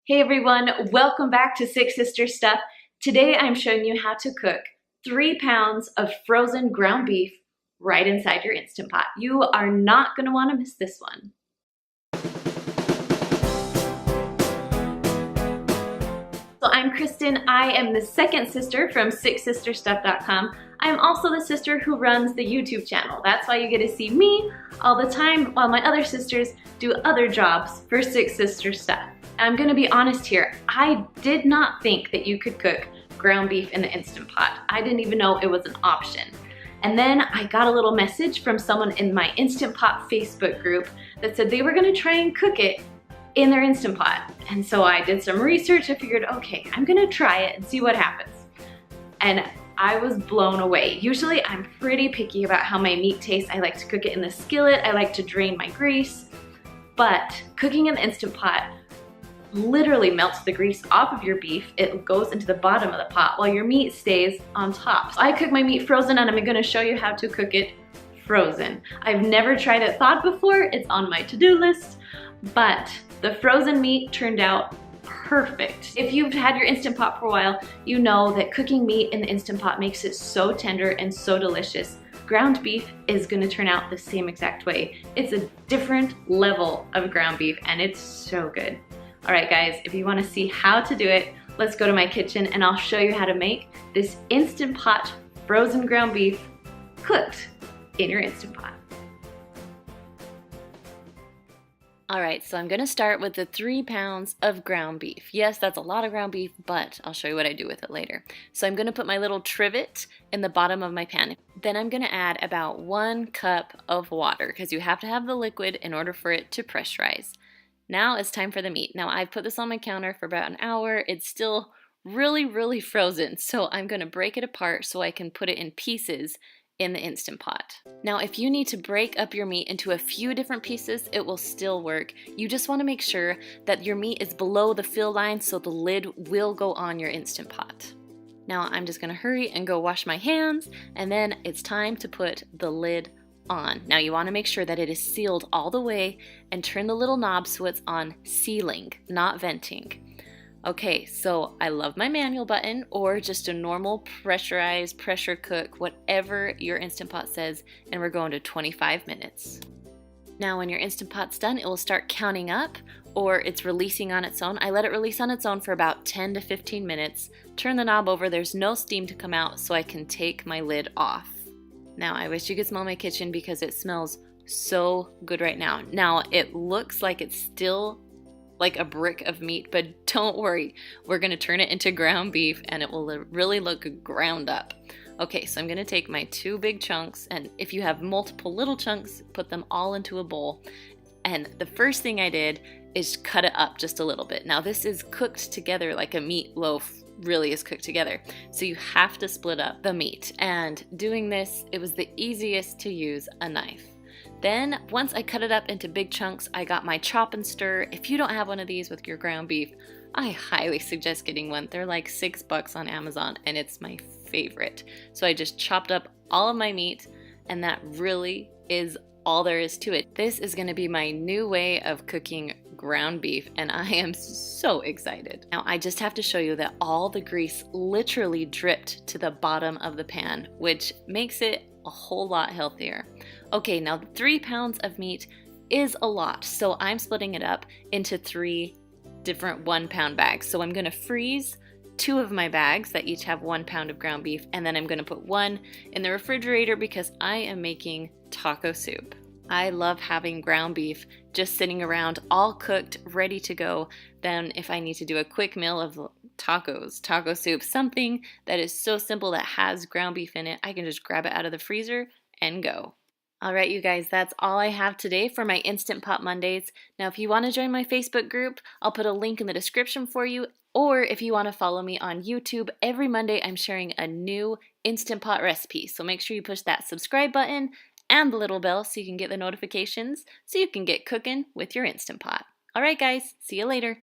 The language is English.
Hey everyone, welcome back to Six Sister Stuff. Today I'm showing you how to cook 3 pounds of frozen ground beef right inside your Instant Pot. You are not going to want to miss this one. So I'm Kristen. I am the second sister from sixsisterstuff.com. I am also the sister who runs the YouTube channel. That's why you get to see me all the time while my other sisters do other jobs for Six Sister Stuff. I'm gonna be honest here, I did not think that you could cook ground beef in the Instant Pot. I didn't even know it was an option. And then I got a little message from someone in my Instant Pot Facebook group that said they were gonna try and cook it in their Instant Pot. And so I did some research. I figured, okay, I'm gonna try it and see what happens. And I was blown away. Usually I'm pretty picky about how my meat tastes. I like to cook it in the skillet. I like to drain my grease. But cooking in the Instant Pot literally melts the grease off of your beef. It goes into the bottom of the pot while your meat stays on top. So I cook my meat frozen and I'm gonna show you how to cook it frozen. I've never tried it thawed before. It's on my to-do list, but the frozen meat turned out perfect. If you've had your Instant Pot for a while, you know that cooking meat in the Instant Pot makes it so tender and so delicious. Ground beef is gonna turn out the same exact way. It's a different level of ground beef and it's so good. All right guys, if you wanna see how to do it, let's go to my kitchen and I'll show you how to make this Instant Pot frozen ground beef cooked in your Instant Pot. All right, so I'm gonna start with the 3 pounds of ground beef. Yes, that's a lot of ground beef, but I'll show you what I do with it later. So I'm gonna put my little trivet in the bottom of my pan. Then I'm gonna add about 1 cup of water because you have to have the liquid in order for it to pressurize. Now it's time for the meat. Now I've put this on my counter for about an hour. It's still really frozen, so I'm gonna break it apart so I can put it in pieces in the Instant Pot. Now, if you need to break up your meat into a few different pieces, it will still work. You just wanna make sure that your meat is below the fill line so the lid will go on your Instant Pot. Now, I'm just gonna hurry and go wash my hands, and then it's time to put the lid on. Now, you wanna make sure that it is sealed all the way and turn the little knob so it's on sealing, not venting. Okay, so I love my manual button or just a normal pressurized pressure cook, whatever your Instant Pot says, and we're going to 25 minutes. Now when your Instant Pot's done, it will start counting up or it's releasing on its own. I let it release on its own for about 10 to 15 minutes. Turn the knob over, there's no steam to come out, so I can take my lid off. Now I wish you could smell my kitchen because it smells so good right now. Now it looks like it's still like a brick of meat, but don't worry, we're gonna turn it into ground beef and it will really look ground up. Okay, so I'm gonna take my 2 big chunks, and if you have multiple little chunks, put them all into a bowl. And the first thing I did is cut it up just a little bit. Now this is cooked together like a meatloaf really is cooked together. So you have to split up the meat. And doing this, it was the easiest to use a knife. Then, once I cut it up into big chunks, I got my chop and stir. If you don't have one of these with your ground beef, I highly suggest getting one. They're like $6 on Amazon, and it's my favorite. So I just chopped up all of my meat, and that really is all there is to it. This is gonna be my new way of cooking ground beef, and I am so excited. Now, I just have to show you that all the grease literally dripped to the bottom of the pan, which makes it a whole lot healthier. Okay, now 3 pounds of meat is a lot, so I'm splitting it up into 3 different 1 pound bags. So I'm gonna freeze 2 of my bags that each have 1 pound of ground beef, and then I'm gonna put 1 in the refrigerator because I am making taco soup. I love having ground beef just sitting around all cooked, ready to go. Then if I need to do a quick meal of tacos, taco soup, something that is so simple that has ground beef in it, I can just grab it out of the freezer and go. All right, you guys, that's all I have today for my Instant Pot Mondays. Now, if you want to join my Facebook group, I'll put a link in the description for you. Or if you want to follow me on YouTube, every Monday I'm sharing a new Instant Pot recipe. So make sure you push that subscribe button and the little bell so you can get the notifications so you can get cooking with your Instant Pot. All right, guys, see you later.